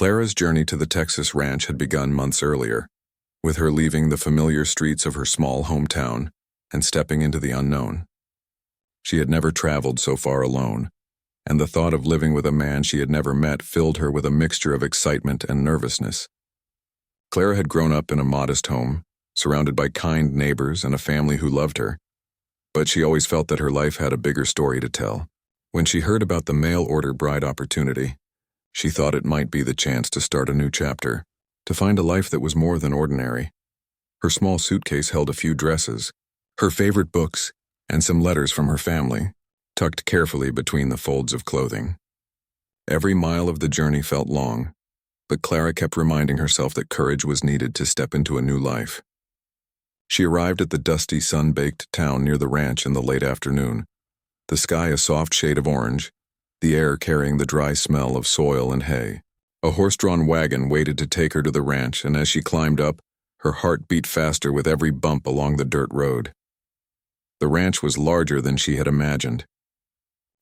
Clara's journey to the Texas ranch had begun months earlier, with her leaving the familiar streets of her small hometown and stepping into the unknown. She had never traveled so far alone, and the thought of living with a man she had never met filled her with a mixture of excitement and nervousness. Clara had grown up in a modest home, surrounded by kind neighbors and a family who loved her, but she always felt that her life had a bigger story to tell. When she heard about the mail-order bride opportunity, she thought it might be the chance to start a new chapter, to find a life that was more than ordinary. Her small suitcase held a few dresses, her favorite books, and some letters from her family, tucked carefully between the folds of clothing. Every mile of the journey felt long, but Clara kept reminding herself that courage was needed to step into a new life. She arrived at the dusty, sun-baked town near the ranch in the late afternoon, the sky a soft shade of orange, the air carrying the dry smell of soil and hay. A horse-drawn wagon waited to take her to the ranch, and as she climbed up, her heart beat faster with every bump along the dirt road. The ranch was larger than she had imagined.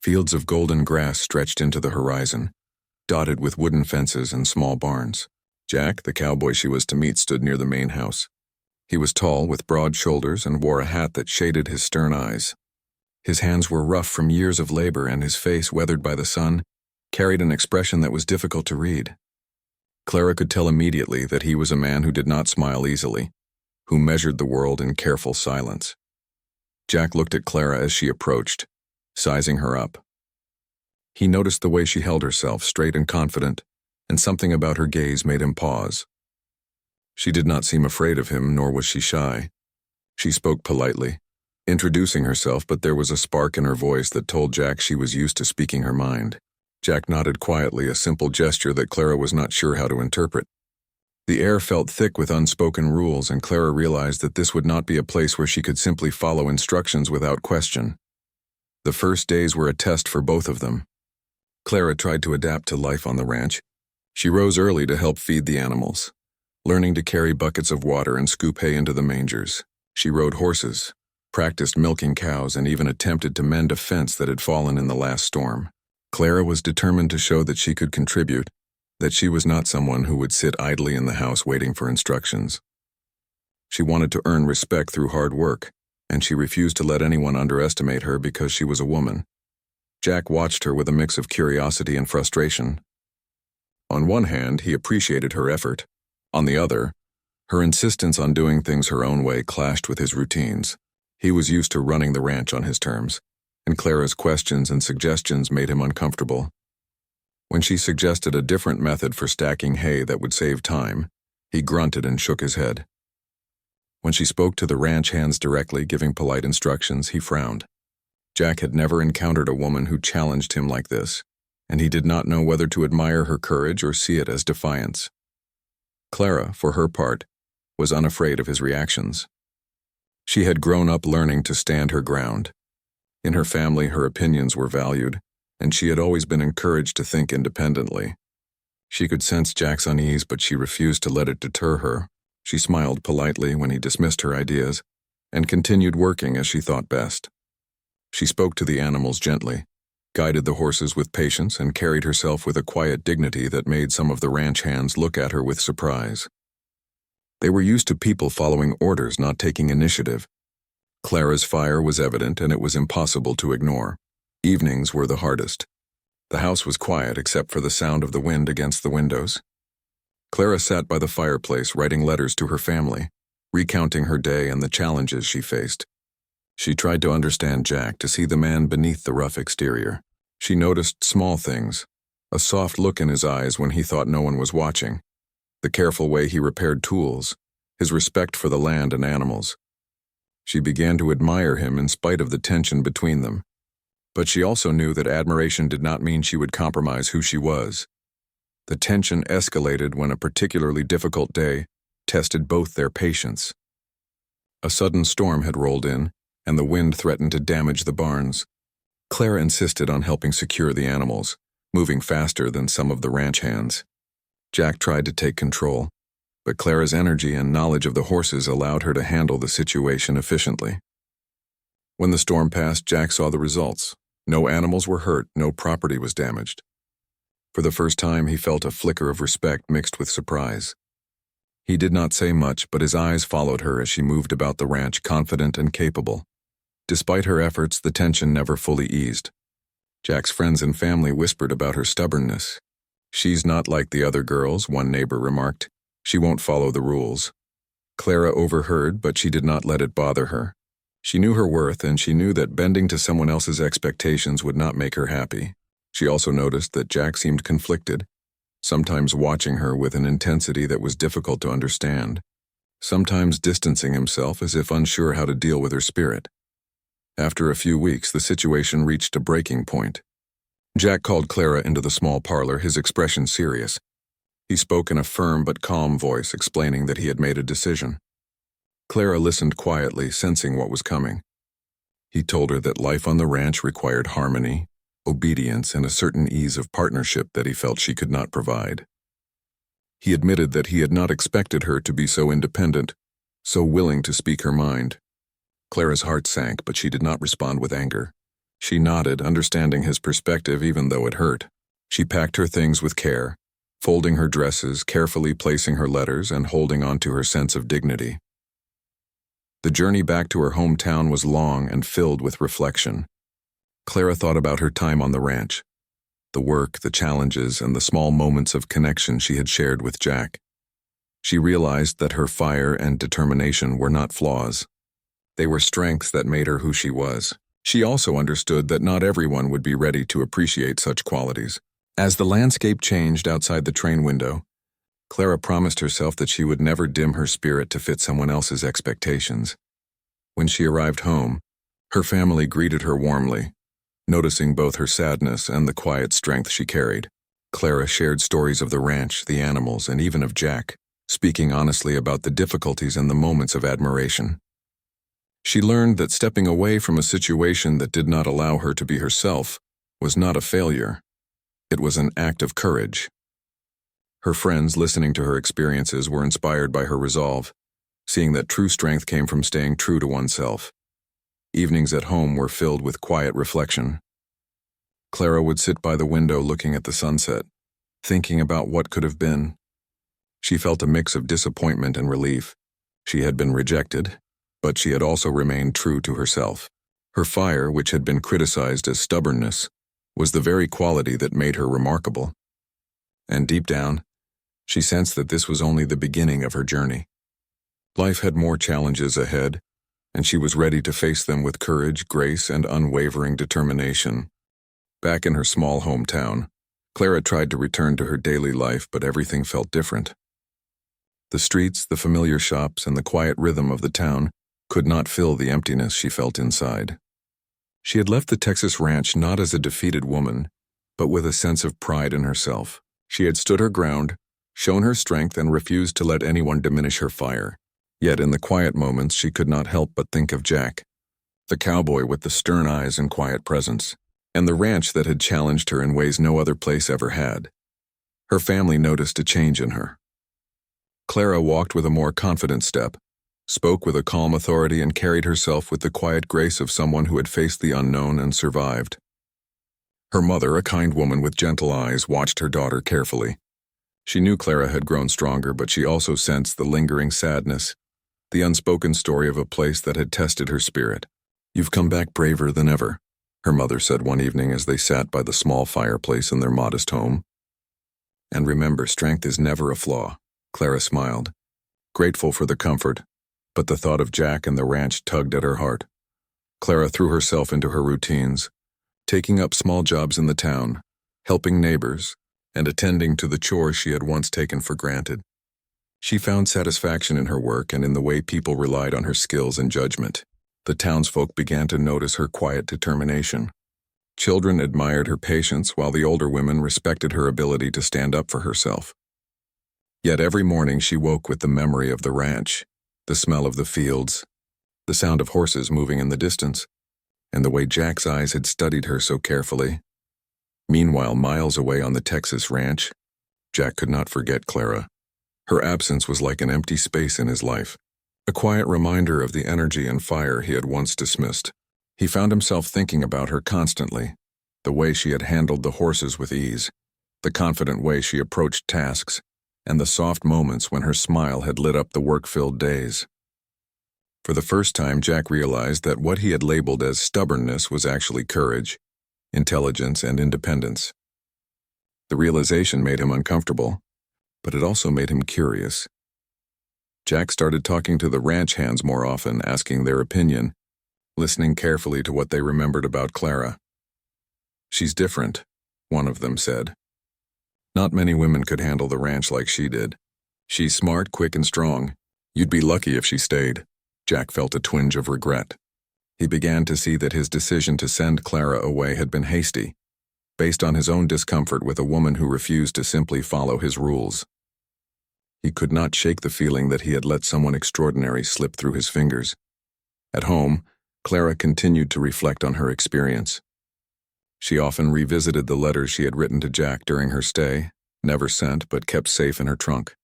Fields of golden grass stretched into the horizon, dotted with wooden fences and small barns. Jack, the cowboy she was to meet, stood near the main house. He was tall, with broad shoulders, and wore a hat that shaded his stern eyes. His hands were rough from years of labor, and his face, weathered by the sun, carried an expression that was difficult to read. Clara could tell immediately that he was a man who did not smile easily, who measured the world in careful silence. Jack looked at Clara as she approached, sizing her up. He noticed the way she held herself, straight and confident, and something about her gaze made him pause. She did not seem afraid of him, nor was she shy. She spoke politely, introducing herself, but there was a spark in her voice that told Jack she was used to speaking her mind. Jack nodded quietly, a simple gesture that Clara was not sure how to interpret. The air felt thick with unspoken rules, and Clara realized that this would not be a place where she could simply follow instructions without question. The first days were a test for both of them. Clara tried to adapt to life on the ranch. She rose early to help feed the animals, learning to carry buckets of water and scoop hay into the mangers. She rode horses, practiced milking cows, and even attempted to mend a fence that had fallen in the last storm. Clara was determined to show that she could contribute, that she was not someone who would sit idly in the house waiting for instructions. She wanted to earn respect through hard work, and she refused to let anyone underestimate her because she was a woman. Jack watched her with a mix of curiosity and frustration. On one hand, he appreciated her effort. On the other, her insistence on doing things her own way clashed with his routines. He was used to running the ranch on his terms, and Clara's questions and suggestions made him uncomfortable. When she suggested a different method for stacking hay that would save time, he grunted and shook his head. When she spoke to the ranch hands directly, giving polite instructions, he frowned. Jack had never encountered a woman who challenged him like this, and he did not know whether to admire her courage or see it as defiance. Clara, for her part, was unafraid of his reactions. She had grown up learning to stand her ground. In her family, her opinions were valued, and she had always been encouraged to think independently. She could sense Jack's unease, but she refused to let it deter her. She smiled politely when he dismissed her ideas, and continued working as she thought best. She spoke to the animals gently, guided the horses with patience, and carried herself with a quiet dignity that made some of the ranch hands look at her with surprise. They were used to people following orders, not taking initiative. Clara's fire was evident, and it was impossible to ignore. Evenings were the hardest. The house was quiet except for the sound of the wind against the windows. Clara sat by the fireplace writing letters to her family, recounting her day and the challenges she faced. She tried to understand Jack, to see the man beneath the rough exterior. She noticed small things, a soft look in his eyes when he thought no one was watching, the careful way he repaired tools, his respect for the land and animals. She began to admire him in spite of the tension between them. But she also knew that admiration did not mean she would compromise who she was. The tension escalated when a particularly difficult day tested both their patience. A sudden storm had rolled in, and the wind threatened to damage the barns. Clara insisted on helping secure the animals, moving faster than some of the ranch hands. Jack tried to take control, but Clara's energy and knowledge of the horses allowed her to handle the situation efficiently. When the storm passed, Jack saw the results. No animals were hurt, no property was damaged. For the first time, he felt a flicker of respect mixed with surprise. He did not say much, but his eyes followed her as she moved about the ranch, confident and capable. Despite her efforts, the tension never fully eased. Jack's friends and family whispered about her stubbornness. "She's not like the other girls," one neighbor remarked. "She won't follow the rules." Clara overheard, but she did not let it bother her. She knew her worth, and she knew that bending to someone else's expectations would not make her happy. She also noticed that Jack seemed conflicted, sometimes watching her with an intensity that was difficult to understand, sometimes distancing himself as if unsure how to deal with her spirit. After a few weeks, the situation reached a breaking point. Jack called Clara into the small parlor, his expression serious. He spoke in a firm but calm voice, explaining that he had made a decision. Clara listened quietly, sensing what was coming. He told her that life on the ranch required harmony, obedience, and a certain ease of partnership that he felt she could not provide. He admitted that he had not expected her to be so independent, so willing to speak her mind. Clara's heart sank, but she did not respond with anger. She nodded, understanding his perspective even though it hurt. She packed her things with care, folding her dresses, carefully placing her letters, and holding on to her sense of dignity. The journey back to her hometown was long and filled with reflection. Clara thought about her time on the ranch, the work, the challenges, and the small moments of connection she had shared with Jack. She realized that her fire and determination were not flaws. They were strengths that made her who she was. She also understood that not everyone would be ready to appreciate such qualities. As the landscape changed outside the train window, Clara promised herself that she would never dim her spirit to fit someone else's expectations. When she arrived home, her family greeted her warmly, noticing both her sadness and the quiet strength she carried. Clara shared stories of the ranch, the animals, and even of Jack, speaking honestly about the difficulties and the moments of admiration. She learned that stepping away from a situation that did not allow her to be herself was not a failure. It was an act of courage. Her friends, listening to her experiences, were inspired by her resolve, seeing that true strength came from staying true to oneself. Evenings at home were filled with quiet reflection. Clara would sit by the window looking at the sunset, thinking about what could have been. She felt a mix of disappointment and relief. She had been rejected, but she had also remained true to herself. Her fire, which had been criticized as stubbornness, was the very quality that made her remarkable. And deep down, she sensed that this was only the beginning of her journey. Life had more challenges ahead, and she was ready to face them with courage, grace, and unwavering determination. Back in her small hometown, Clara tried to return to her daily life, but everything felt different. The streets, the familiar shops, and the quiet rhythm of the town could not fill the emptiness she felt inside. She had left the Texas ranch not as a defeated woman, but with a sense of pride in herself. She had stood her ground, shown her strength, and refused to let anyone diminish her fire. Yet in the quiet moments, she could not help but think of Jack, the cowboy with the stern eyes and quiet presence, and the ranch that had challenged her in ways no other place ever had. Her family noticed a change in her. Clara walked with a more confident step, spoke with a calm authority, and carried herself with the quiet grace of someone who had faced the unknown and survived. Her mother, a kind woman with gentle eyes, watched her daughter carefully. She knew Clara had grown stronger, but she also sensed the lingering sadness, the unspoken story of a place that had tested her spirit. "You've come back braver than ever," her mother said one evening as they sat by the small fireplace in their modest home. "And remember, strength is never a flaw." Clara smiled, grateful for the comfort, but the thought of Jack and the ranch tugged at her heart. Clara threw herself into her routines, taking up small jobs in the town, helping neighbors, and attending to the chores she had once taken for granted. She found satisfaction in her work and in the way people relied on her skills and judgment. The townsfolk began to notice her quiet determination. Children admired her patience, while the older women respected her ability to stand up for herself. Yet every morning she woke with the memory of the ranch, the smell of the fields, the sound of horses moving in the distance, and the way Jack's eyes had studied her so carefully. Meanwhile, miles away on the Texas ranch, Jack could not forget Clara. Her absence was like an empty space in his life, a quiet reminder of the energy and fire he had once dismissed. He found himself thinking about her constantly, the way she had handled the horses with ease, the confident way she approached tasks, and the soft moments when her smile had lit up the work-filled days. For the first time, Jack realized that what he had labeled as stubbornness was actually courage, intelligence, and independence. The realization made him uncomfortable, but it also made him curious. Jack started talking to the ranch hands more often, asking their opinion, listening carefully to what they remembered about Clara. "She's different," one of them said. "Not many women could handle the ranch like she did. She's smart, quick, and strong. You'd be lucky if she stayed." Jack felt a twinge of regret. He began to see that his decision to send Clara away had been hasty, based on his own discomfort with a woman who refused to simply follow his rules. He could not shake the feeling that he had let someone extraordinary slip through his fingers. At home, Clara continued to reflect on her experience. She often revisited the letters she had written to Jack during her stay, never sent but kept safe in her trunk.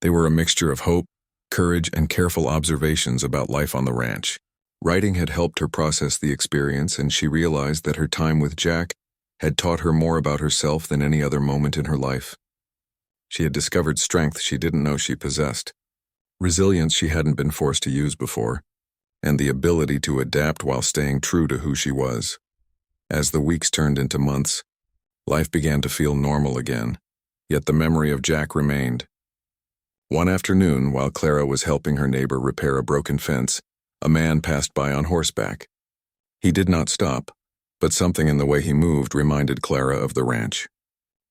They were a mixture of hope, courage, and careful observations about life on the ranch. Writing had helped her process the experience, and she realized that her time with Jack had taught her more about herself than any other moment in her life. She had discovered strength she didn't know she possessed, resilience she hadn't been forced to use before, and the ability to adapt while staying true to who she was. As the weeks turned into months, life began to feel normal again, yet the memory of Jack remained. One afternoon, while Clara was helping her neighbor repair a broken fence, a man passed by on horseback. He did not stop, but something in the way he moved reminded Clara of the ranch.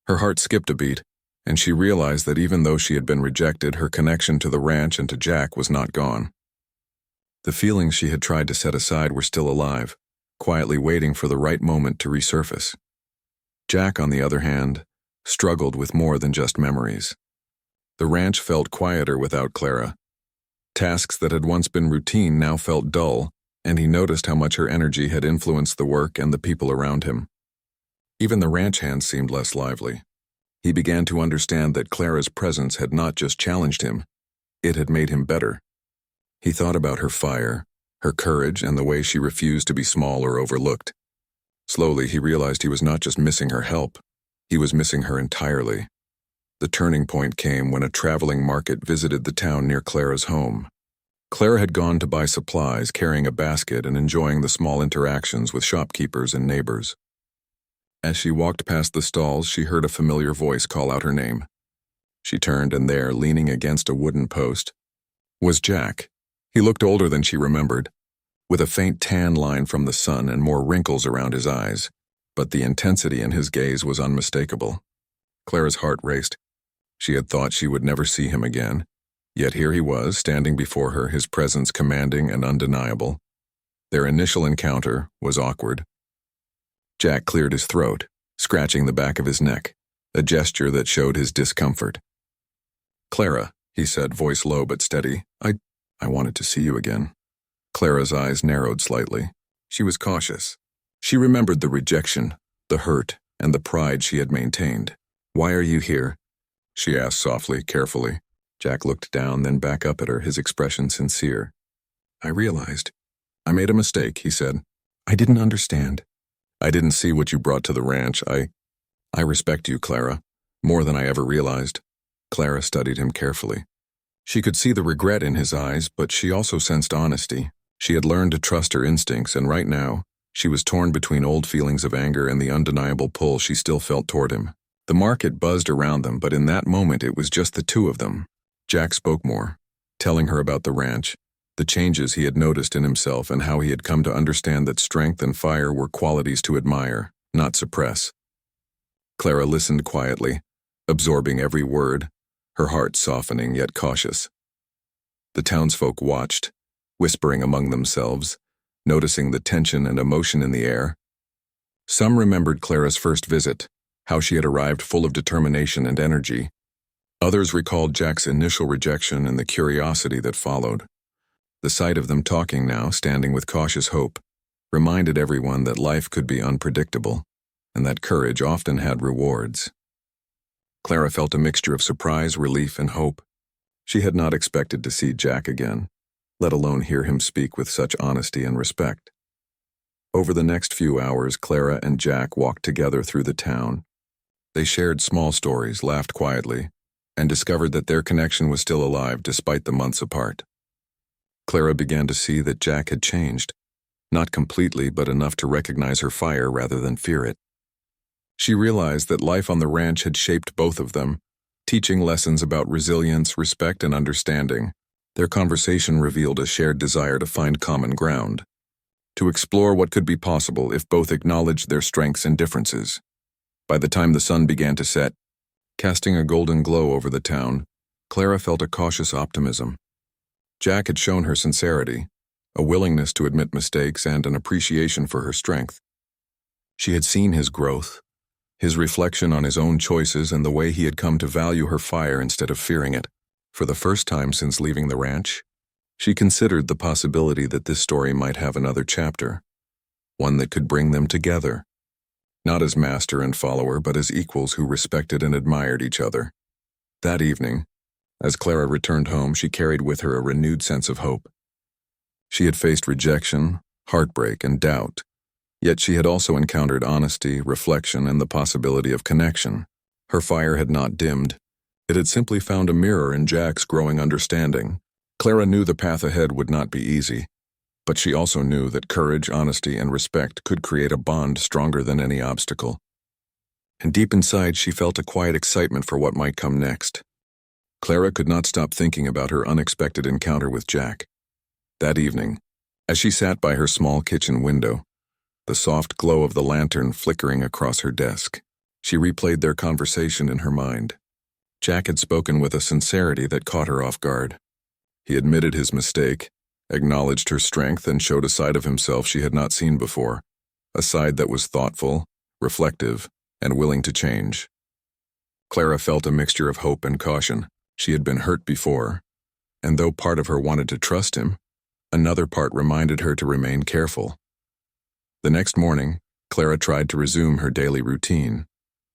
Her heart skipped a beat, and she realized that even though she had been rejected, her connection to the ranch and to Jack was not gone. The feelings she had tried to set aside were still alive, quietly waiting for the right moment to resurface. Jack, on the other hand, struggled with more than just memories. The ranch felt quieter without Clara. Tasks that had once been routine now felt dull, and he noticed how much her energy had influenced the work and the people around him. Even the ranch hands seemed less lively. He began to understand that Clara's presence had not just challenged him, it had made him better. He thought about her fire, her courage, and the way she refused to be small or overlooked. Slowly, he realized he was not just missing her help, he was missing her entirely. The turning point came when a traveling market visited the town near Clara's home. Clara had gone to buy supplies, carrying a basket and enjoying the small interactions with shopkeepers and neighbors. As she walked past the stalls, she heard a familiar voice call out her name. She turned, and there, leaning against a wooden post, was Jack. He looked older than she remembered, with a faint tan line from the sun and more wrinkles around his eyes, but the intensity in his gaze was unmistakable. Clara's heart raced. She had thought she would never see him again, yet here he was, standing before her, his presence commanding and undeniable. Their initial encounter was awkward. Jack cleared his throat, scratching the back of his neck, a gesture that showed his discomfort. "Clara," he said, voice low but steady, I wanted to see you again." Clara's eyes narrowed slightly. She was cautious. She remembered the rejection, the hurt, and the pride she had maintained. "Why are you here?" she asked softly, carefully. Jack looked down, then back up at her, his expression sincere. "I realized. I made a mistake," he said. "I didn't understand. I didn't see what you brought to the ranch. I respect you, Clara, more than I ever realized." Clara studied him carefully. She could see the regret in his eyes, but she also sensed honesty. She had learned to trust her instincts, and right now, she was torn between old feelings of anger and the undeniable pull she still felt toward him. The market buzzed around them, but in that moment it was just the two of them. Jack spoke more, telling her about the ranch, the changes he had noticed in himself, and how he had come to understand that strength and fire were qualities to admire, not suppress. Clara listened quietly, absorbing every word, her heart softening yet cautious. The townsfolk watched, whispering among themselves, noticing the tension and emotion in the air. Some remembered Clara's first visit, how she had arrived full of determination and energy. Others recalled Jack's initial rejection and the curiosity that followed. The sight of them talking now, standing with cautious hope, reminded everyone that life could be unpredictable, and that courage often had rewards. Clara felt a mixture of surprise, relief, and hope. She had not expected to see Jack again, let alone hear him speak with such honesty and respect. Over the next few hours, Clara and Jack walked together through the town. They shared small stories, laughed quietly, and discovered that their connection was still alive despite the months apart. Clara began to see that Jack had changed, not completely but enough to recognize her fire rather than fear it. She realized that life on the ranch had shaped both of them, teaching lessons about resilience, respect, and understanding. Their conversation revealed a shared desire to find common ground, to explore what could be possible if both acknowledged their strengths and differences. By the time the sun began to set, casting a golden glow over the town, Clara felt a cautious optimism. Jack had shown her sincerity, a willingness to admit mistakes, and an appreciation for her strength. She had seen his growth, his reflection on his own choices, and the way he had come to value her fire instead of fearing it. For the first time since leaving the ranch, she considered the possibility that this story might have another chapter, one that could bring them together, not as master and follower, but as equals who respected and admired each other. That evening, as Clara returned home, she carried with her a renewed sense of hope. She had faced rejection, heartbreak, and doubt, yet she had also encountered honesty, reflection, and the possibility of connection. Her fire had not dimmed. It had simply found a mirror in Jack's growing understanding. Clara knew the path ahead would not be easy, but she also knew that courage, honesty, and respect could create a bond stronger than any obstacle. And deep inside, she felt a quiet excitement for what might come next. Clara could not stop thinking about her unexpected encounter with Jack. That evening, as she sat by her small kitchen window, the soft glow of the lantern flickering across her desk, she replayed their conversation in her mind. Jack had spoken with a sincerity that caught her off guard. He admitted his mistake, acknowledged her strength, and showed a side of himself she had not seen before, a side that was thoughtful, reflective, and willing to change. Clara felt a mixture of hope and caution. She had been hurt before, and though part of her wanted to trust him, another part reminded her to remain careful. The next morning, Clara tried to resume her daily routine,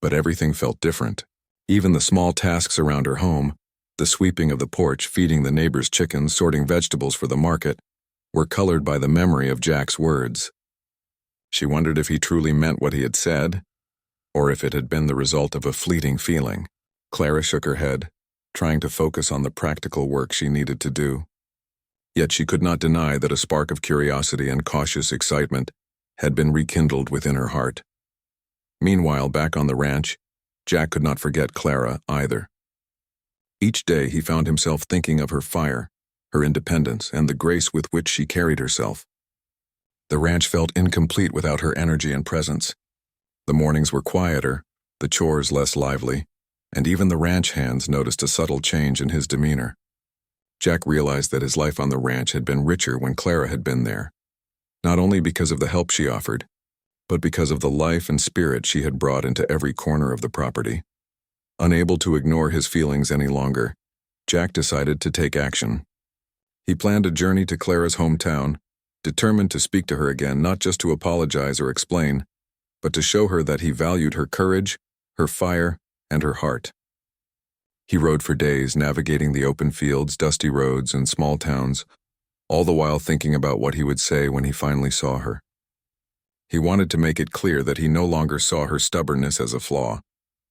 but everything felt different. Even the small tasks around her home, the sweeping of the porch, feeding the neighbor's chickens, sorting vegetables for the market, were colored by the memory of Jack's words. She wondered if he truly meant what he had said, or if it had been the result of a fleeting feeling. Clara shook her head, trying to focus on the practical work she needed to do. Yet she could not deny that a spark of curiosity and cautious excitement had been rekindled within her heart. Meanwhile, back on the ranch, Jack could not forget Clara either. Each day he found himself thinking of her fire, her independence, and the grace with which she carried herself. The ranch felt incomplete without her energy and presence. The mornings were quieter, the chores less lively, and even the ranch hands noticed a subtle change in his demeanor. Jack realized that his life on the ranch had been richer when Clara had been there, not only because of the help she offered, but because of the life and spirit she had brought into every corner of the property. Unable to ignore his feelings any longer, Jack decided to take action. He planned a journey to Clara's hometown, determined to speak to her again, not just to apologize or explain, but to show her that he valued her courage, her fire, and her heart. He rode for days, navigating the open fields, dusty roads, and small towns, all the while thinking about what he would say when he finally saw her. He wanted to make it clear that he no longer saw her stubbornness as a flaw,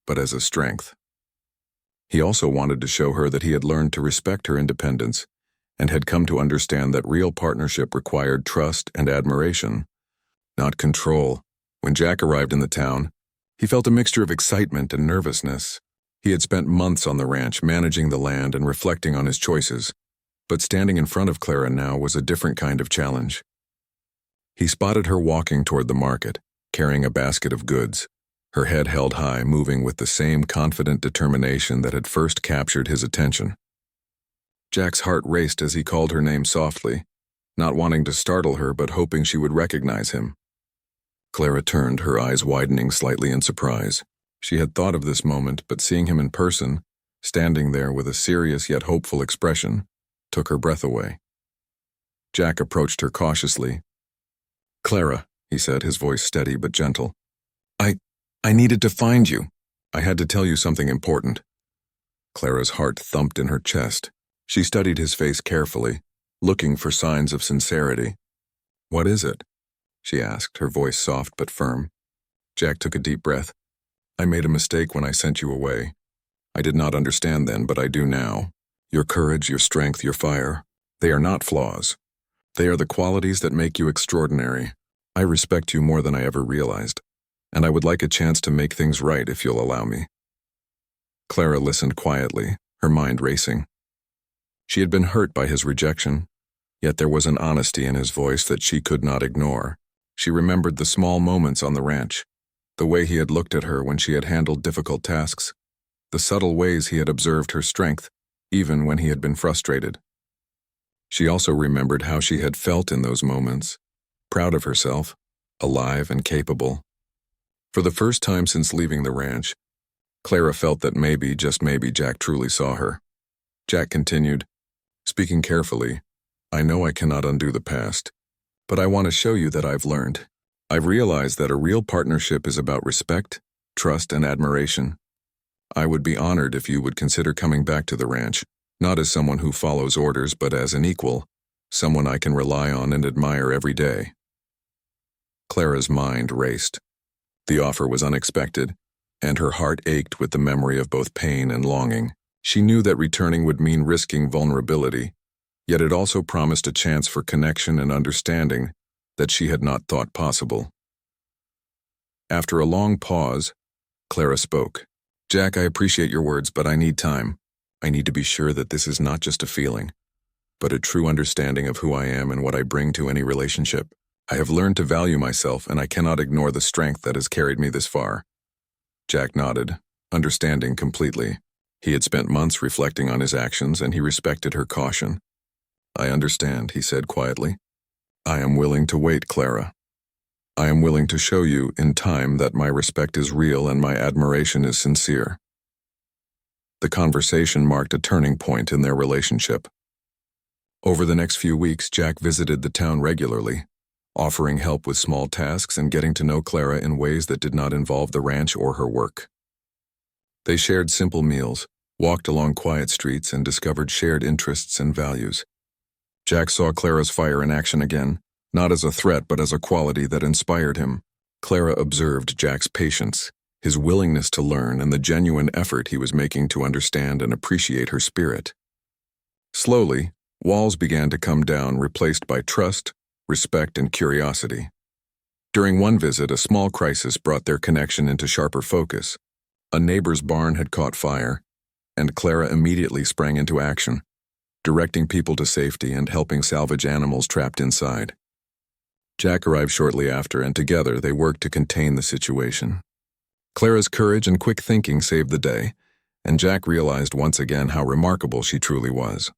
but as a strength. He also wanted to show her that he had learned to respect her independence and had come to understand that real partnership required trust and admiration, not control. When Jack arrived in the town, he felt a mixture of excitement and nervousness. He had spent months on the ranch managing the land and reflecting on his choices, but standing in front of Clara now was a different kind of challenge. He spotted her walking toward the market, carrying a basket of goods, her head held high, moving with the same confident determination that had first captured his attention. Jack's heart raced as he called her name softly, not wanting to startle her but hoping she would recognize him. Clara turned, her eyes widening slightly in surprise. She had thought of this moment, but seeing him in person, standing there with a serious yet hopeful expression, took her breath away. Jack approached her cautiously. "Clara," he said, his voice steady but gentle. I needed to find you. I had to tell you something important." Clara's heart thumped in her chest. She studied his face carefully, looking for signs of sincerity. "What is it?" she asked, her voice soft but firm. Jack took a deep breath. I made a mistake when I sent you away. I did not understand then, but I do now. Your courage, your strength, your fire, they are not flaws. They are the qualities that make you extraordinary. I respect you more than I ever realized, and I would like a chance to make things right if you'll allow me." Clara listened quietly, her mind racing. She had been hurt by his rejection, yet there was an honesty in his voice that she could not ignore. She remembered the small moments on the ranch, the way he had looked at her when she had handled difficult tasks, the subtle ways he had observed her strength, even when he had been frustrated. She also remembered how she had felt in those moments, proud of herself, alive and capable. For the first time since leaving the ranch, Clara felt that maybe, just maybe, Jack truly saw her. Jack continued, speaking carefully, "I know I cannot undo the past, but I want to show you that I've learned. I've realized that a real partnership is about respect, trust, and admiration. I would be honored if you would consider coming back to the ranch, not as someone who follows orders, but as an equal, someone I can rely on and admire every day." Clara's mind raced. The offer was unexpected, and her heart ached with the memory of both pain and longing. She knew that returning would mean risking vulnerability, yet it also promised a chance for connection and understanding that she had not thought possible. After a long pause, Clara spoke. "Jack, I appreciate your words, but I need time. I need to be sure that this is not just a feeling, but a true understanding of who I am and what I bring to any relationship. I have learned to value myself, and I cannot ignore the strength that has carried me this far." Jack nodded, understanding completely. He had spent months reflecting on his actions, and he respected her caution. "I understand," he said quietly. "I am willing to wait, Clara. I am willing to show you, in time, that my respect is real and my admiration is sincere." The conversation marked a turning point in their relationship. Over the next few weeks, Jack visited the town regularly, offering help with small tasks and getting to know Clara in ways that did not involve the ranch or her work. They shared simple meals, walked along quiet streets, and discovered shared interests and values. Jack saw Clara's fire in action again, not as a threat but as a quality that inspired him. Clara observed Jack's patience, his willingness to learn, and the genuine effort he was making to understand and appreciate her spirit. Slowly, walls began to come down, replaced by trust, respect, and curiosity. During one visit, a small crisis brought their connection into sharper focus. A neighbor's barn had caught fire, and Clara immediately sprang into action, directing people to safety and helping salvage animals trapped inside. Jack arrived shortly after, and together they worked to contain the situation. Clara's courage and quick thinking saved the day, and Jack realized once again how remarkable she truly was.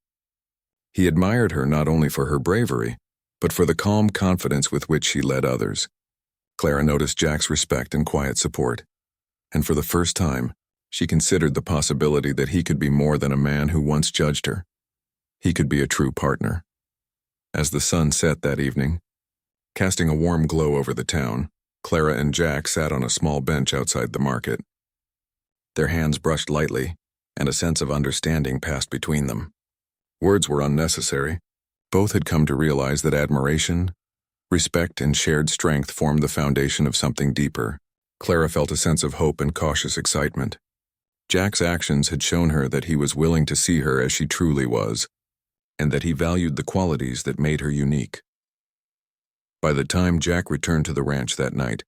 He admired her not only for her bravery, but for the calm confidence with which she led others. Clara noticed Jack's respect and quiet support, and for the first time, she considered the possibility that he could be more than a man who once judged her. He could be a true partner. As the sun set that evening, casting a warm glow over the town, Clara and Jack sat on a small bench outside the market. Their hands brushed lightly, and a sense of understanding passed between them. Words were unnecessary. Both had come to realize that admiration, respect, and shared strength formed the foundation of something deeper. Clara felt a sense of hope and cautious excitement. Jack's actions had shown her that he was willing to see her as she truly was, and that he valued the qualities that made her unique. By the time Jack returned to the ranch that night,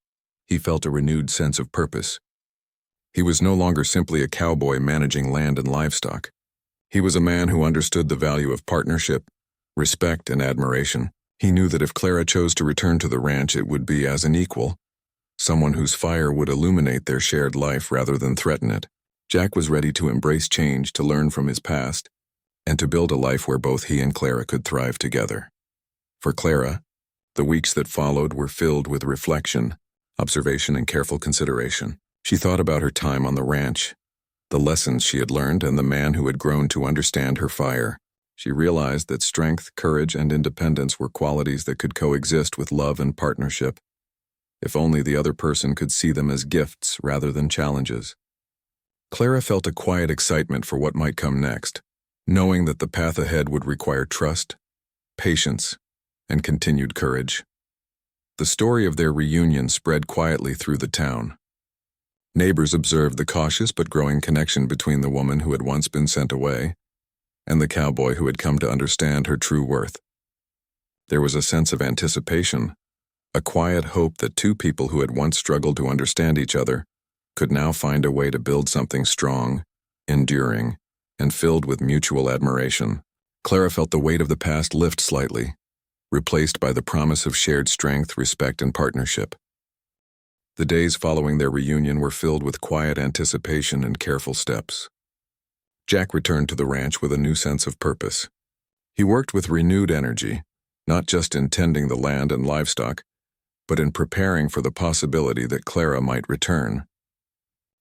he felt a renewed sense of purpose. He was no longer simply a cowboy managing land and livestock. He was a man who understood the value of partnership, respect, and admiration. He knew that if Clara chose to return to the ranch, it would be as an equal, someone whose fire would illuminate their shared life rather than threaten it. Jack was ready to embrace change, to learn from his past, and to build a life where both he and Clara could thrive together. For Clara, the weeks that followed were filled with reflection, observation, and careful consideration. She thought about her time on the ranch, the lessons she had learned, and the man who had grown to understand her fire. She realized that strength, courage, and independence were qualities that could coexist with love and partnership, if only the other person could see them as gifts rather than challenges. Clara felt a quiet excitement for what might come next, knowing that the path ahead would require trust, patience, and continued courage. The story of their reunion spread quietly through the town. Neighbors observed the cautious but growing connection between the woman who had once been sent away and the cowboy who had come to understand her true worth. There was a sense of anticipation, a quiet hope that two people who had once struggled to understand each other could now find a way to build something strong, enduring, and filled with mutual admiration. Clara felt the weight of the past lift slightly, replaced by the promise of shared strength, respect, and partnership. The days following their reunion were filled with quiet anticipation and careful steps. Jack returned to the ranch with a new sense of purpose. He worked with renewed energy, not just in tending the land and livestock, but in preparing for the possibility that Clara might return.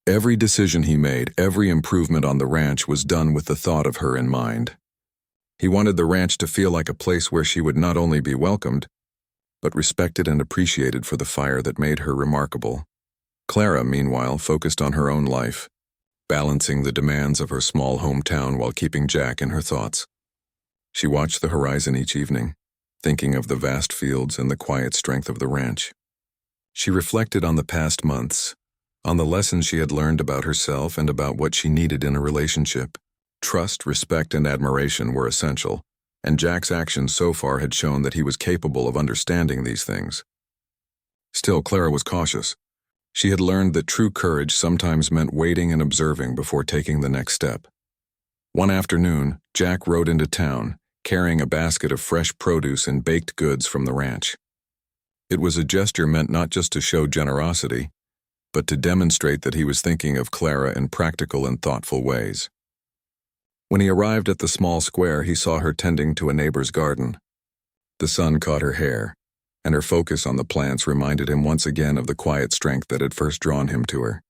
Every decision he made, every improvement on the ranch was done with the thought of her in mind. He wanted the ranch to feel like a place where she would not only be welcomed, but respected and appreciated for the fire that made her remarkable. Clara, meanwhile, focused on her own life, balancing the demands of her small hometown while keeping Jack in her thoughts. She watched the horizon each evening, thinking of the vast fields and the quiet strength of the ranch. She reflected on the past months, on the lessons she had learned about herself and about what she needed in a relationship. Trust, respect, and admiration were essential, and Jack's actions so far had shown that he was capable of understanding these things. Still, Clara was cautious. She had learned that true courage sometimes meant waiting and observing before taking the next step. One afternoon, Jack rode into town, carrying a basket of fresh produce and baked goods from the ranch. It was a gesture meant not just to show generosity, but to demonstrate that he was thinking of Clara in practical and thoughtful ways. When he arrived at the small square, he saw her tending to a neighbor's garden. The sun caught her hair, and her focus on the plants reminded him once again of the quiet strength that had first drawn him to her.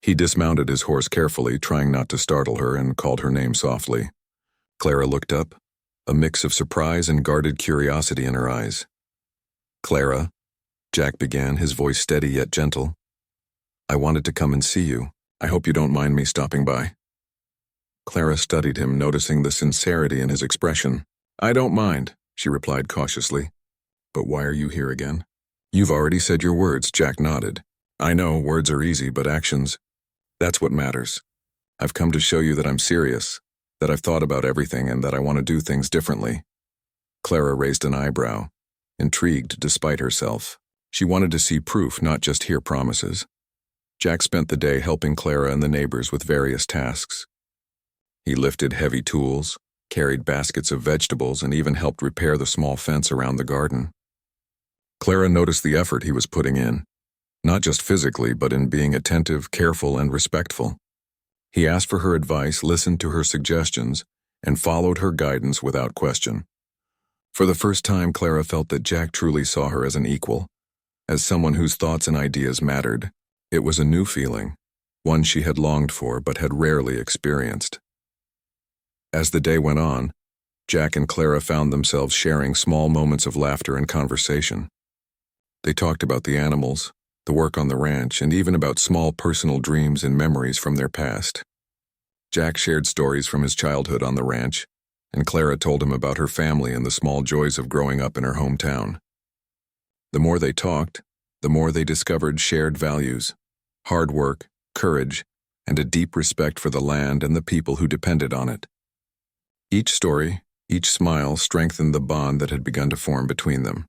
He dismounted his horse carefully, trying not to startle her, and called her name softly. Clara looked up, a mix of surprise and guarded curiosity in her eyes. "Clara," Jack began, his voice steady yet gentle. "I wanted to come and see you. I hope you don't mind me stopping by." Clara studied him, noticing the sincerity in his expression. "I don't mind," she replied cautiously. "But why are you here again?" "You've already said your words," Jack nodded. "I know, words are easy, but actions, that's what matters. I've come to show you that I'm serious, that I've thought about everything, and that I want to do things differently." Clara raised an eyebrow, intrigued despite herself. She wanted to see proof, not just hear promises. Jack spent the day helping Clara and the neighbors with various tasks. He lifted heavy tools, carried baskets of vegetables, and even helped repair the small fence around the garden. Clara noticed the effort he was putting in, not just physically, but in being attentive, careful, and respectful. He asked for her advice, listened to her suggestions, and followed her guidance without question. For the first time, Clara felt that Jack truly saw her as an equal, as someone whose thoughts and ideas mattered. It was a new feeling, one she had longed for but had rarely experienced. As the day went on, Jack and Clara found themselves sharing small moments of laughter and conversation. They talked about the animals, the work on the ranch, and even about small personal dreams and memories from their past. Jack shared stories from his childhood on the ranch, and Clara told him about her family and the small joys of growing up in her hometown. The more they talked, the more they discovered shared values: hard work, courage, and a deep respect for the land and the people who depended on it. Each story, each smile strengthened the bond that had begun to form between them.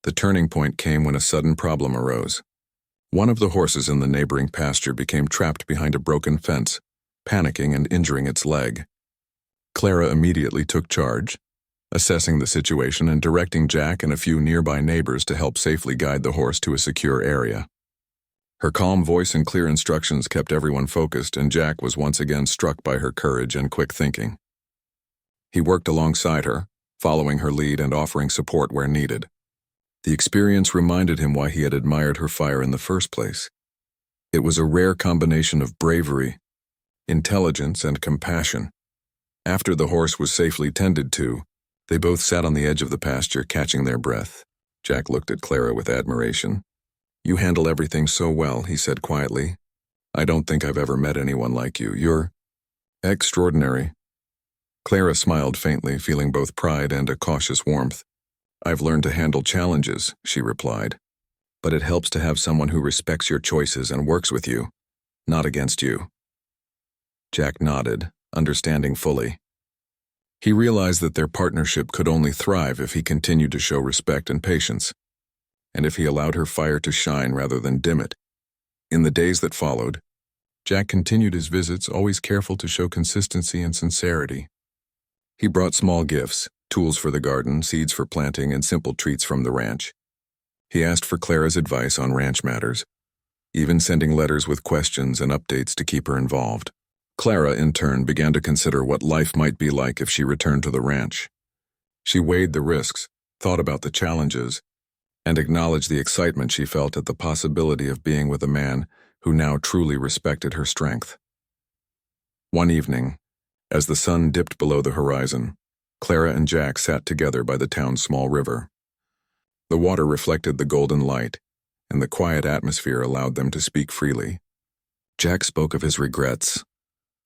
The turning point came when a sudden problem arose. One of the horses in the neighboring pasture became trapped behind a broken fence, panicking and injuring its leg. Clara immediately took charge, assessing the situation and directing Jack and a few nearby neighbors to help safely guide the horse to a secure area. Her calm voice and clear instructions kept everyone focused, and Jack was once again struck by her courage and quick thinking. He worked alongside her, following her lead and offering support where needed. The experience reminded him why he had admired her fire in the first place. It was a rare combination of bravery, intelligence, and compassion. After the horse was safely tended to, they both sat on the edge of the pasture, catching their breath. Jack looked at Clara with admiration. "You handle everything so well," he said quietly. "I don't think I've ever met anyone like you. You're extraordinary." Clara smiled faintly, feeling both pride and a cautious warmth. "I've learned to handle challenges," she replied. but it helps to have someone who respects your choices and works with you, not against you." Jack nodded, understanding fully. He realized that their partnership could only thrive if he continued to show respect and patience, and if he allowed her fire to shine rather than dim it. In the days that followed, Jack continued his visits, always careful to show consistency and sincerity. He brought small gifts, tools for the garden, seeds for planting, and simple treats from the ranch. He asked for Clara's advice on ranch matters, even sending letters with questions and updates to keep her involved. Clara, in turn, began to consider what life might be like if she returned to the ranch. She weighed the risks, thought about the challenges, and acknowledged the excitement she felt at the possibility of being with a man who now truly respected her strength. One evening, as the sun dipped below the horizon, Clara and Jack sat together by the town's small river. The water reflected the golden light, and the quiet atmosphere allowed them to speak freely. Jack spoke of his regrets,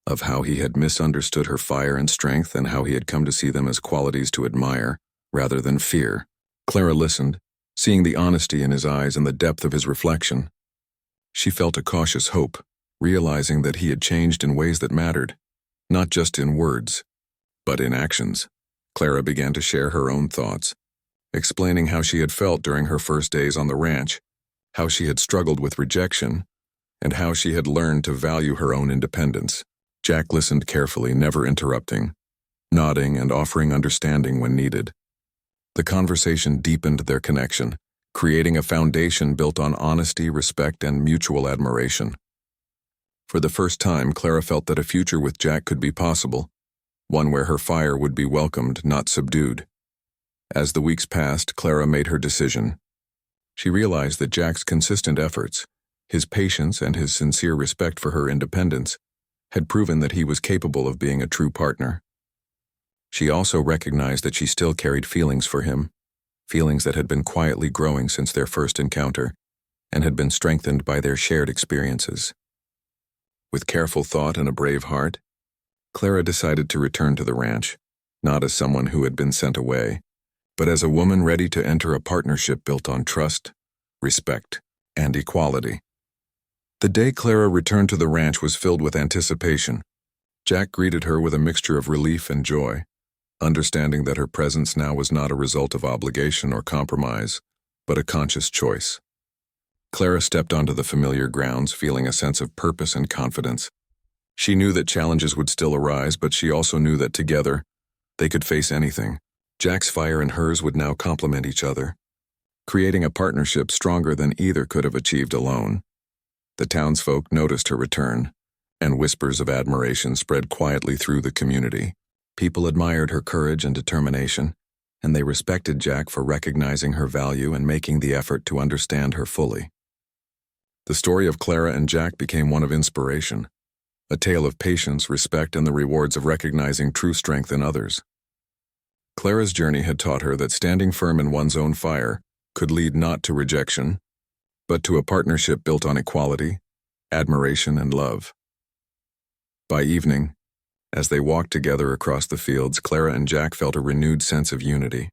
of how he had misunderstood her fire and strength and how he had come to see them as qualities to admire, rather than fear. Clara listened, seeing the honesty in his eyes and the depth of his reflection. She felt a cautious hope, realizing that he had changed in ways that mattered, not just in words, but in actions. Clara began to share her own thoughts, explaining how she had felt during her first days on the ranch, how she had struggled with rejection, and how she had learned to value her own independence. Jack listened carefully, never interrupting, nodding and offering understanding when needed. The conversation deepened their connection, creating a foundation built on honesty, respect, and mutual admiration. For the first time, Clara felt that a future with Jack could be possible, one where her fire would be welcomed, not subdued. As the weeks passed, Clara made her decision. She realized that Jack's consistent efforts, his patience, and his sincere respect for her independence had proven that he was capable of being a true partner. She also recognized that she still carried feelings for him, feelings that had been quietly growing since their first encounter and had been strengthened by their shared experiences. With careful thought and a brave heart, Clara decided to return to the ranch, not as someone who had been sent away, but as a woman ready to enter a partnership built on trust, respect, and equality. The day Clara returned to the ranch was filled with anticipation. Jack greeted her with a mixture of relief and joy, understanding that her presence now was not a result of obligation or compromise, but a conscious choice. Clara stepped onto the familiar grounds, feeling a sense of purpose and confidence. She knew that challenges would still arise, but she also knew that together, they could face anything. Jack's fire and hers would now complement each other, creating a partnership stronger than either could have achieved alone. The townsfolk noticed her return, and whispers of admiration spread quietly through the community. People admired her courage and determination, and they respected Jack for recognizing her value and making the effort to understand her fully. The story of Clara and Jack became one of inspiration, a tale of patience, respect, and the rewards of recognizing true strength in others. Clara's journey had taught her that standing firm in one's own fire could lead not to rejection, but to a partnership built on equality, admiration, and love. By evening, as they walked together across the fields, Clara and Jack felt a renewed sense of unity.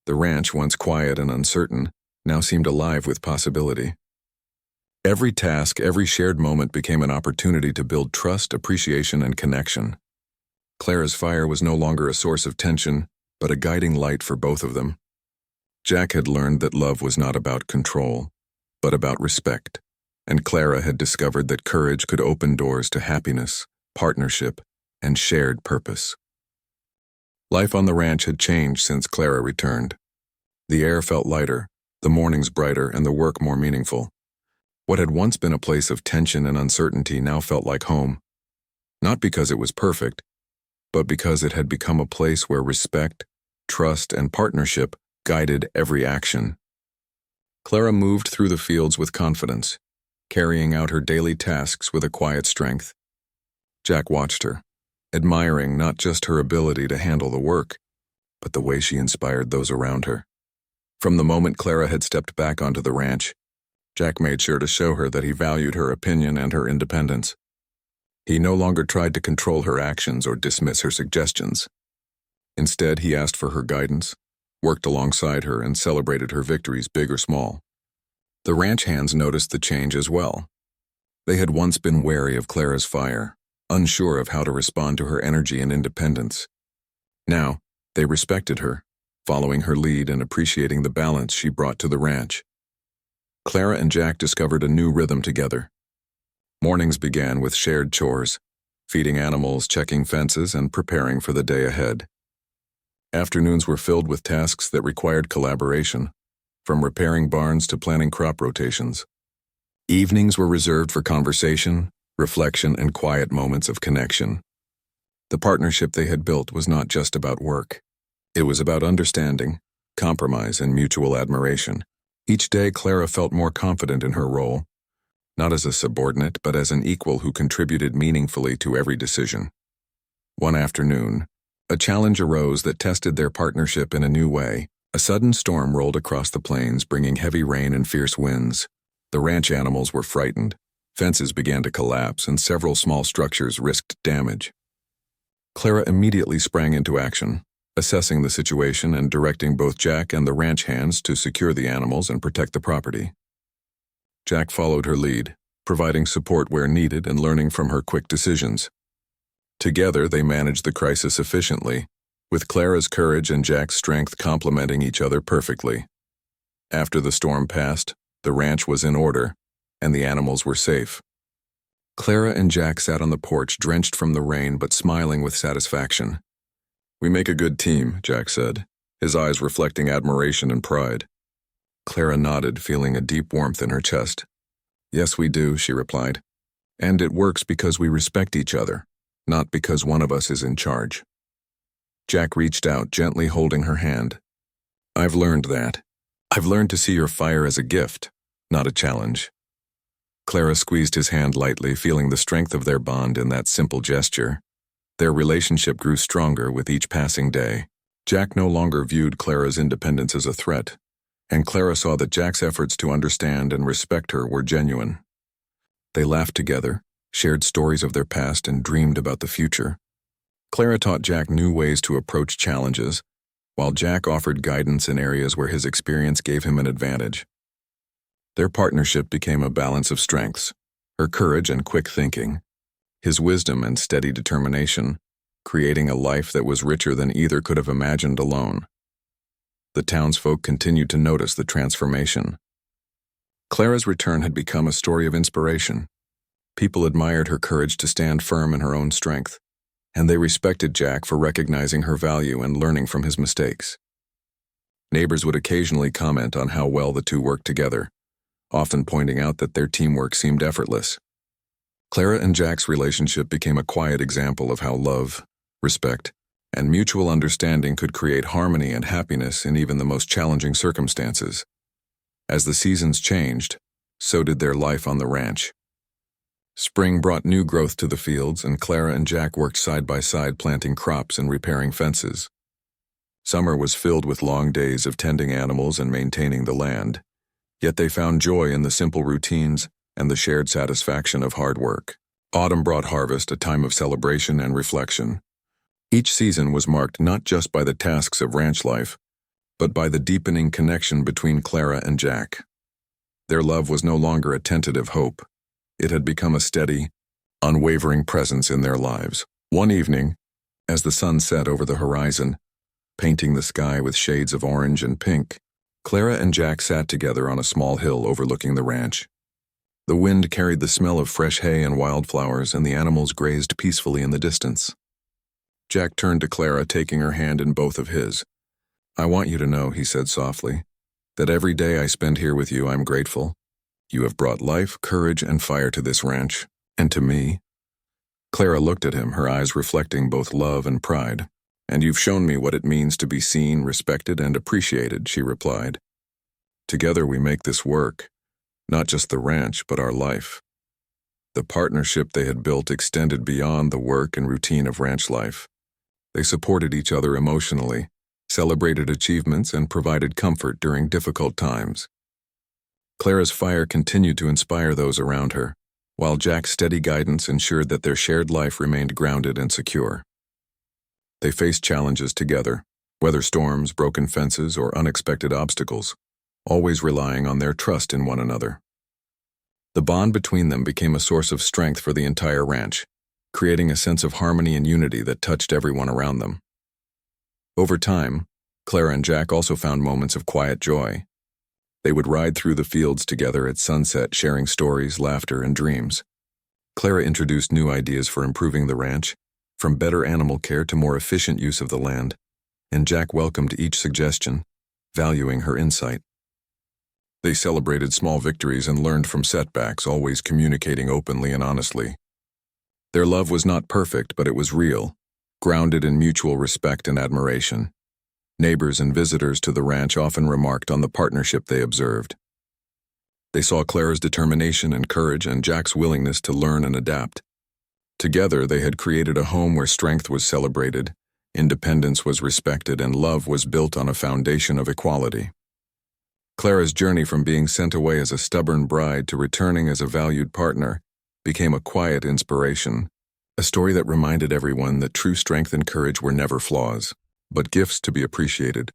The ranch, once quiet and uncertain, now seemed alive with possibility. Every task, every shared moment became an opportunity to build trust, appreciation, and connection. Clara's fire was no longer a source of tension, but a guiding light for both of them. Jack had learned that love was not about control, but about respect, and Clara had discovered that courage could open doors to happiness, partnership, and shared purpose. Life on the ranch had changed since Clara returned. The air felt lighter, the mornings brighter, and the work more meaningful. What had once been a place of tension and uncertainty now felt like home, not because it was perfect, but because it had become a place where respect, trust, and partnership guided every action. Clara moved through the fields with confidence, carrying out her daily tasks with a quiet strength. Jack watched her, admiring not just her ability to handle the work, but the way she inspired those around her. From the moment Clara had stepped back onto the ranch, Jack made sure to show her that he valued her opinion and her independence. He no longer tried to control her actions or dismiss her suggestions. Instead, he asked for her guidance, worked alongside her, and celebrated her victories, big or small. The ranch hands noticed the change as well. They had once been wary of Clara's fire, unsure of how to respond to her energy and independence. Now, they respected her, following her lead and appreciating the balance she brought to the ranch. Clara and Jack discovered a new rhythm together. Mornings began with shared chores, feeding animals, checking fences, and preparing for the day ahead. Afternoons were filled with tasks that required collaboration, from repairing barns to planning crop rotations. Evenings were reserved for conversation, reflection, and quiet moments of connection. The partnership they had built was not just about work. It was about understanding, compromise, and mutual admiration. Each day, Clara felt more confident in her role, not as a subordinate, but as an equal who contributed meaningfully to every decision. One afternoon, a challenge arose that tested their partnership in a new way. A sudden storm rolled across the plains, bringing heavy rain and fierce winds. The ranch animals were frightened. Fences began to collapse, and several small structures risked damage. Clara immediately sprang into action, assessing the situation and directing both Jack and the ranch hands to secure the animals and protect the property. Jack followed her lead, providing support where needed and learning from her quick decisions. Together, they managed the crisis efficiently, with Clara's courage and Jack's strength complementing each other perfectly. After the storm passed, the ranch was in order, and the animals were safe. Clara and Jack sat on the porch, drenched from the rain but smiling with satisfaction. "We make a good team," Jack said, his eyes reflecting admiration and pride. Clara nodded, feeling a deep warmth in her chest. "Yes, we do," she replied. "And it works because we respect each other, not because one of us is in charge." Jack reached out, gently holding her hand. "I've learned that. I've learned to see your fire as a gift, not a challenge." Clara squeezed his hand lightly, feeling the strength of their bond in that simple gesture. Their relationship grew stronger with each passing day. Jack no longer viewed Clara's independence as a threat, and Clara saw that Jack's efforts to understand and respect her were genuine. They laughed together, shared stories of their past, and dreamed about the future. Clara taught Jack new ways to approach challenges, while Jack offered guidance in areas where his experience gave him an advantage. Their partnership became a balance of strengths, her courage and quick thinking, his wisdom and steady determination, creating a life that was richer than either could have imagined alone. The townsfolk continued to notice the transformation. Clara's return had become a story of inspiration. People admired her courage to stand firm in her own strength, and they respected Jack for recognizing her value and learning from his mistakes. Neighbors would occasionally comment on how well the two worked together, often pointing out that their teamwork seemed effortless. Clara and Jack's relationship became a quiet example of how love, respect, and mutual understanding could create harmony and happiness in even the most challenging circumstances. As the seasons changed, so did their life on the ranch. Spring brought new growth to the fields, and Clara and Jack worked side by side planting crops and repairing fences. Summer was filled with long days of tending animals and maintaining the land, yet they found joy in the simple routines and the shared satisfaction of hard work. Autumn brought harvest, a time of celebration and reflection. Each season was marked not just by the tasks of ranch life, but by the deepening connection between Clara and Jack. Their love was no longer a tentative hope. It had become a steady, unwavering presence in their lives. One evening, as the sun set over the horizon, painting the sky with shades of orange and pink, Clara and Jack sat together on a small hill overlooking the ranch. The wind carried the smell of fresh hay and wildflowers, and the animals grazed peacefully in the distance. Jack turned to Clara, taking her hand in both of his. "I want you to know," he said softly, "that every day I spend here with you, I'm grateful. You have brought life, courage, and fire to this ranch, and to me." Clara looked at him, her eyes reflecting both love and pride. "And you've shown me what it means to be seen, respected, and appreciated," she replied. "Together we make this work, not just the ranch, but our life." The partnership they had built extended beyond the work and routine of ranch life. They supported each other emotionally, celebrated achievements, and provided comfort during difficult times. Clara's fire continued to inspire those around her, while Jack's steady guidance ensured that their shared life remained grounded and secure. They faced challenges together, weather storms, broken fences, or unexpected obstacles, always relying on their trust in one another. The bond between them became a source of strength for the entire ranch, creating a sense of harmony and unity that touched everyone around them. Over time, Clara and Jack also found moments of quiet joy. They would ride through the fields together at sunset, sharing stories, laughter, and dreams. Clara introduced new ideas for improving the ranch, from better animal care to more efficient use of the land, and Jack welcomed each suggestion, valuing her insight. They celebrated small victories and learned from setbacks, always communicating openly and honestly. Their love was not perfect, but it was real, grounded in mutual respect and admiration. Neighbors and visitors to the ranch often remarked on the partnership they observed. They saw Clara's determination and courage and Jack's willingness to learn and adapt. Together, they had created a home where strength was celebrated, independence was respected, and love was built on a foundation of equality. Clara's journey from being sent away as a stubborn bride to returning as a valued partner became a quiet inspiration, a story that reminded everyone that true strength and courage were never flaws, but gifts to be appreciated.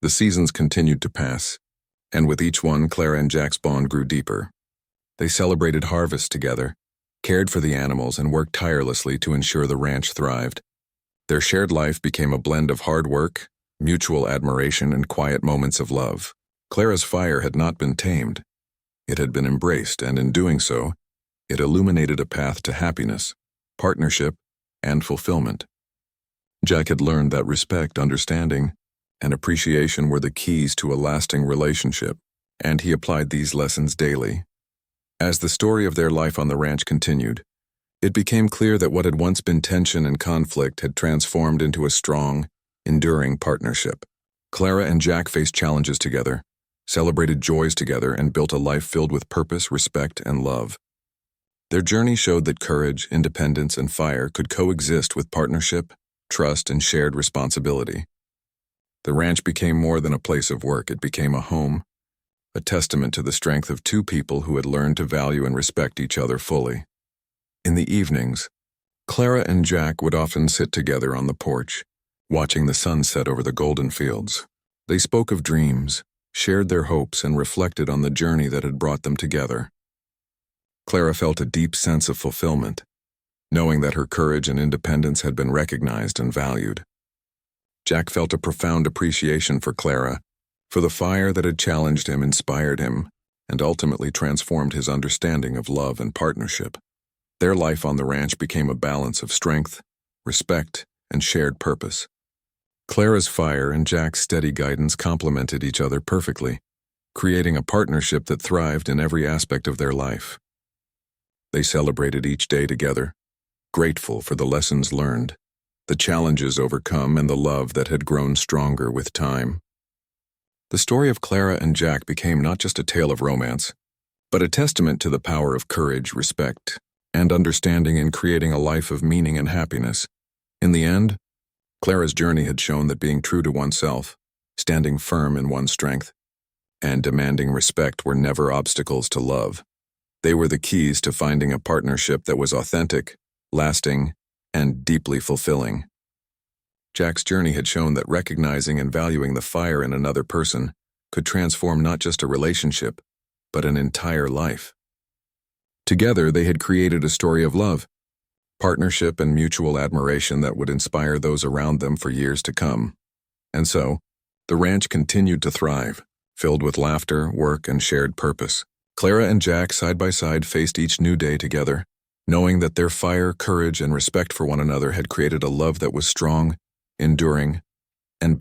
The seasons continued to pass, and with each one, Clara and Jack's bond grew deeper. They celebrated harvests together, cared for the animals, and worked tirelessly to ensure the ranch thrived. Their shared life became a blend of hard work, mutual admiration, and quiet moments of love. Clara's fire had not been tamed. It had been embraced, and in doing so, it illuminated a path to happiness, partnership, and fulfillment. Jack had learned that respect, understanding, and appreciation were the keys to a lasting relationship, and he applied these lessons daily. As the story of their life on the ranch continued, it became clear that what had once been tension and conflict had transformed into a strong, enduring partnership. Clara and Jack faced challenges together, celebrated joys together, and built a life filled with purpose, respect, and love. Their journey showed that courage, independence, and fire could coexist with partnership, trust, and shared responsibility. The ranch became more than a place of work. It became a home, a testament to the strength of two people who had learned to value and respect each other fully. In the evenings, Clara and Jack would often sit together on the porch, watching the sun set over the golden fields. They spoke of dreams, shared their hopes, and reflected on the journey that had brought them together. Clara felt a deep sense of fulfillment, knowing that her courage and independence had been recognized and valued. Jack felt a profound appreciation for Clara, for the fire that had challenged him, inspired him, and ultimately transformed his understanding of love and partnership. Their life on the ranch became a balance of strength, respect, and shared purpose. Clara's fire and Jack's steady guidance complemented each other perfectly, creating a partnership that thrived in every aspect of their life. They celebrated each day together, grateful for the lessons learned, the challenges overcome, and the love that had grown stronger with time. The story of Clara and Jack became not just a tale of romance, but a testament to the power of courage, respect, and understanding in creating a life of meaning and happiness. In the end, Clara's journey had shown that being true to oneself, standing firm in one's strength, and demanding respect were never obstacles to love. They were the keys to finding a partnership that was authentic, lasting, and deeply fulfilling. Jack's journey had shown that recognizing and valuing the fire in another person could transform not just a relationship, but an entire life. Together, they had created a story of love, partnership, and mutual admiration that would inspire those around them for years to come. And so, the ranch continued to thrive, filled with laughter, work, and shared purpose. Clara and Jack, side by side, faced each new day together, knowing that their fire, courage, and respect for one another had created a love that was strong, enduring, and